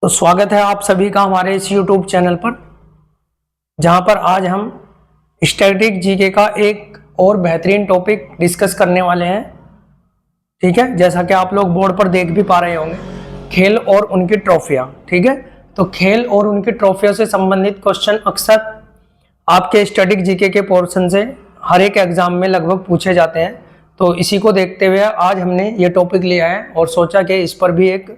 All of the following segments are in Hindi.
तो स्वागत है आप सभी का हमारे इस YouTube चैनल पर, जहां पर आज हम स्टैटिक जीके का एक और बेहतरीन टॉपिक डिस्कस करने वाले हैं। ठीक है, जैसा कि आप लोग बोर्ड पर देख भी पा रहे होंगे, खेल और उनकी ट्रॉफियां। ठीक है, तो खेल और उनकी ट्रॉफियों से संबंधित क्वेश्चन अक्सर आपके स्टैटिक जीके के पोर्शन से हर एक एग्जाम में लगभग पूछे जाते हैं। तो इसी को देखते हुए आज हमने ये टॉपिक लिया है और सोचा कि इस पर भी एक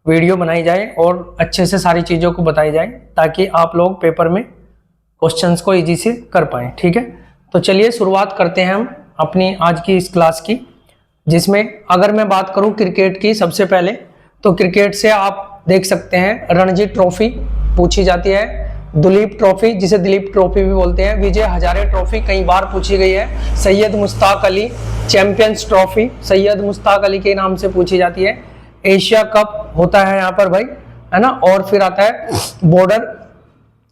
वीडियो बनाई जाए और अच्छे से सारी चीज़ों को बताई जाए, ताकि आप लोग पेपर में क्वेश्चंस को इजी से कर पाएँ। ठीक है, तो चलिए शुरुआत करते हैं हम अपनी आज की इस क्लास की, जिसमें अगर मैं बात करूं क्रिकेट की सबसे पहले, तो क्रिकेट से आप देख सकते हैं रणजी ट्रॉफी पूछी जाती है, दुलीप ट्रॉफी जिसे दिलीप ट्रॉफी भी बोलते हैं, विजय हजारे ट्रॉफी कई बार पूछी गई है, सैयद मुश्ताक अली चैंपियंस ट्रॉफी सैयद मुश्ताक अली के नाम से पूछी जाती है, एशिया कप होता है यहाँ पर भाई, है ना। और फिर आता है बॉर्डर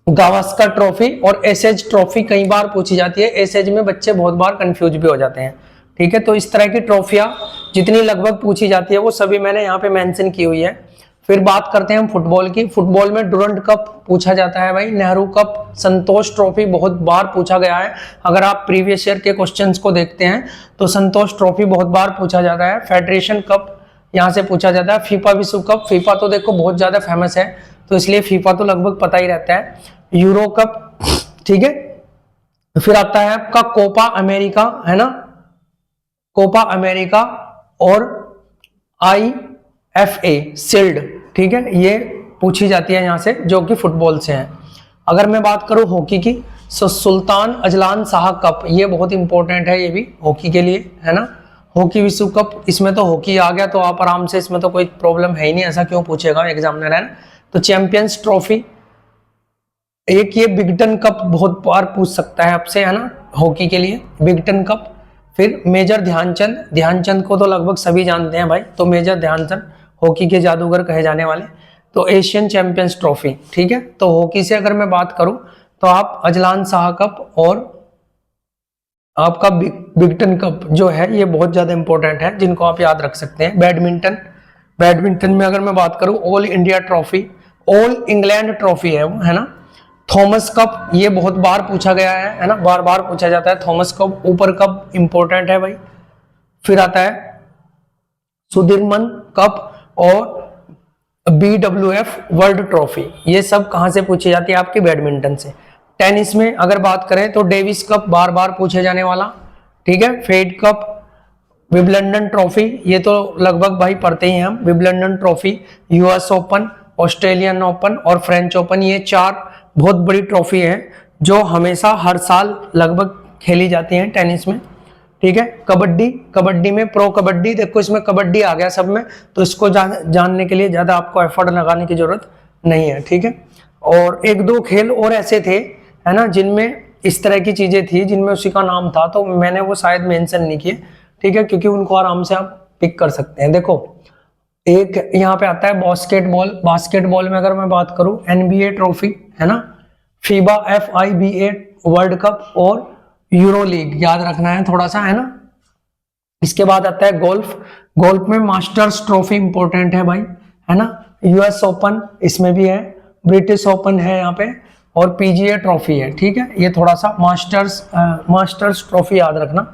गावस्कर ट्रॉफी और एसएज ट्रॉफी कई बार पूछी जाती है। एसएज में बच्चे बहुत बार कंफ्यूज भी हो जाते हैं। ठीक है, तो इस तरह की ट्रॉफियां जितनी लगभग पूछी जाती है वो सभी मैंने यहाँ पे मेंशन की हुई है। फिर बात करते हैं हम फुटबॉल की। फुटबॉल में डुरंड कप पूछा जाता है भाई, नेहरू कप, संतोष ट्रॉफी बहुत बार पूछा गया है। अगर आप प्रीवियस ईयर के क्वेश्चंस को देखते हैं तो संतोष ट्रॉफी बहुत बार पूछा जाता है। फेडरेशन कप यहाँ से पूछा जाता है। फीफा विश्व कप, फीफा तो देखो बहुत ज्यादा फेमस है, तो इसलिए फीफा तो लगभग पता ही रहता है। यूरो कप, ठीक है। फिर आता है आपका कोपा अमेरिका, है ना, कोपा अमेरिका और IFA शील्ड, ठीक है, ये पूछी जाती है यहाँ से, जो कि फुटबॉल से है। अगर मैं बात करूं हॉकी की, तो सुल्तान अजलान शाह कप, ये बहुत इंपॉर्टेंट है, ये भी हॉकी के लिए, है ना। हॉकी विश्व कप, इसमें तो हॉकी आ गया तो आप आराम से, इसमें तो कोई प्रॉब्लम है ही नहीं, ऐसा क्यों पूछेगा एग्जामिनर, है ना। तो चैंपियंस ट्रॉफी, एक ये बिगटन कप बहुत बार पूछ सकता है आपसे, है ना, हॉकी के लिए बिगटन कप। फिर मेजर ध्यानचंद, ध्यानचंद को तो लगभग सभी जानते हैं भाई, तो मेजर ध्यानचंद हॉकी के जादूगर कहे जाने वाले। तो एशियन चैंपियंस ट्रॉफी, ठीक है। तो हॉकी से अगर मैं बात करूं तो आप अजलान शाह कप और आपका बिगटन कप जो है ये बहुत ज्यादा इंपॉर्टेंट है, जिनको आप याद रख सकते हैं। बैडमिंटन, बैडमिंटन में अगर मैं बात करूं all India trophy, all England trophy है वो, है ना। थॉमस कप, ये बहुत बार पूछा गया है ना, बार बार पूछा जाता है थॉमस कप। ऊपर कप इंपॉर्टेंट है भाई। फिर आता है सुधीरमन कप और BWF वर्ल्ड ट्रॉफी, ये सब कहां से पूछी जाती है, आपकी बैडमिंटन से। टेनिस में अगर बात करें तो डेविस कप बार बार पूछे जाने वाला, ठीक है। फेड कप, विंबलडन ट्रॉफी, ये तो लगभग भाई पढ़ते ही हैं हम, Wimbledon trophy, US open, Australian open और फ्रेंच ओपन, ये 4 बहुत बड़ी ट्रॉफी है जो हमेशा हर साल लगभग खेली जाती हैं टेनिस में, ठीक है। कबड्डी, कबड्डी में प्रो कबड्डी, देखो इसमें कबड्डी आ गया सब में, तो इसको जानने के लिए ज्यादा आपको एफर्ट लगाने की जरूरत नहीं है, ठीक है। और एक दो खेल और ऐसे थे, है ना, जिनमें इस तरह की चीजें थी, जिनमें उसी का नाम था, तो मैंने वो शायद मेंशन नहीं किए, ठीक है, क्योंकि उनको आराम से आप पिक कर सकते हैं। देखो एक यहाँ पे आता है बास्केटबॉल, बास्केटबॉल में अगर मैं बात करूं NBA ट्रॉफी, है ना, फीबा FIBA वर्ल्ड कप और यूरो लीग, याद रखना है थोड़ा सा, है ना। इसके बाद आता है गोल्फ, गोल्फ में मास्टर्स ट्रॉफी इंपॉर्टेंट है भाई, है ना। US ओपन इसमें भी है, ब्रिटिश ओपन है यहाँ पे, और PGA ट्रॉफी है, ठीक है। ये थोड़ा सा मास्टर्स ट्रॉफी याद रखना।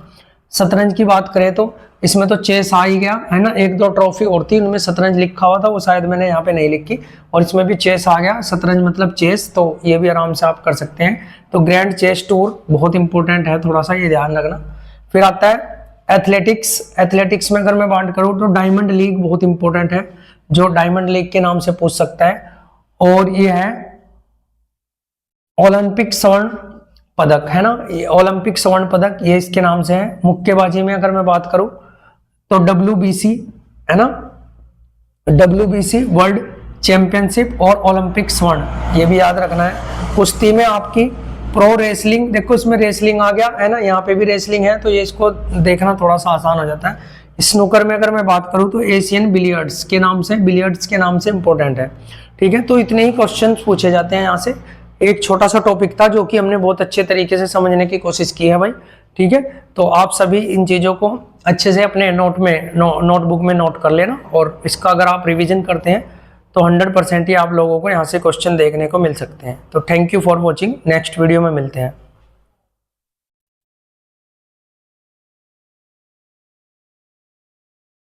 शतरंज की बात करें तो इसमें तो चेस आ ही गया, है ना। एक दो ट्रॉफी और थी, उनमें शतरंज लिखा हुआ था, वो शायद मैंने यहाँ पे नहीं लिखी, और इसमें भी चेस आ गया, शतरंज मतलब चेस, तो ये भी आराम से आप कर सकते हैं। तो ग्रैंड चेस टूर बहुत इंपॉर्टेंट है, थोड़ा सा ये ध्यान रखना। फिर आता है एथलेटिक्स, एथलेटिक्स में अगर मैं बात करूँ तो डायमंड लीग बहुत इंपॉर्टेंट है, जो डायमंड लीग के नाम से पूछ सकता है। और ये है ओलंपिक स्वर्ण पदक, है ना, ये ओलंपिक स्वर्ण पदक, ये इसके नाम से है। मुक्केबाजी में अगर मैं बात करूं तो WBC, है ना, WBC वर्ल्ड चैंपियनशिप और ओलंपिक स्वर्ण, ये भी याद रखना है। कुश्ती में आपकी प्रो रेसलिंग, देखो इसमें रेसलिंग आ गया, है ना, यहाँ पे भी रेसलिंग है, तो ये इसको देखना थोड़ा सा आसान हो जाता है। स्नूकर में अगर मैं बात करूं तो एशियन बिलियर्ड्स के नाम से, बिलियर्ड्स के नाम से इंपॉर्टेंट है, ठीक है। तो इतने ही क्वेश्चन पूछे जाते हैं यहाँ से। एक छोटा सा टॉपिक था जो कि हमने बहुत अच्छे तरीके से समझने की कोशिश की है भाई, ठीक है। तो आप सभी इन चीज़ों को अच्छे से अपने नोटबुक में नोट कर लेना, और इसका अगर आप रिवीजन करते हैं तो 100% ही आप लोगों को यहाँ से क्वेश्चन देखने को मिल सकते हैं। तो thank you for watching, next video में मिलते हैं।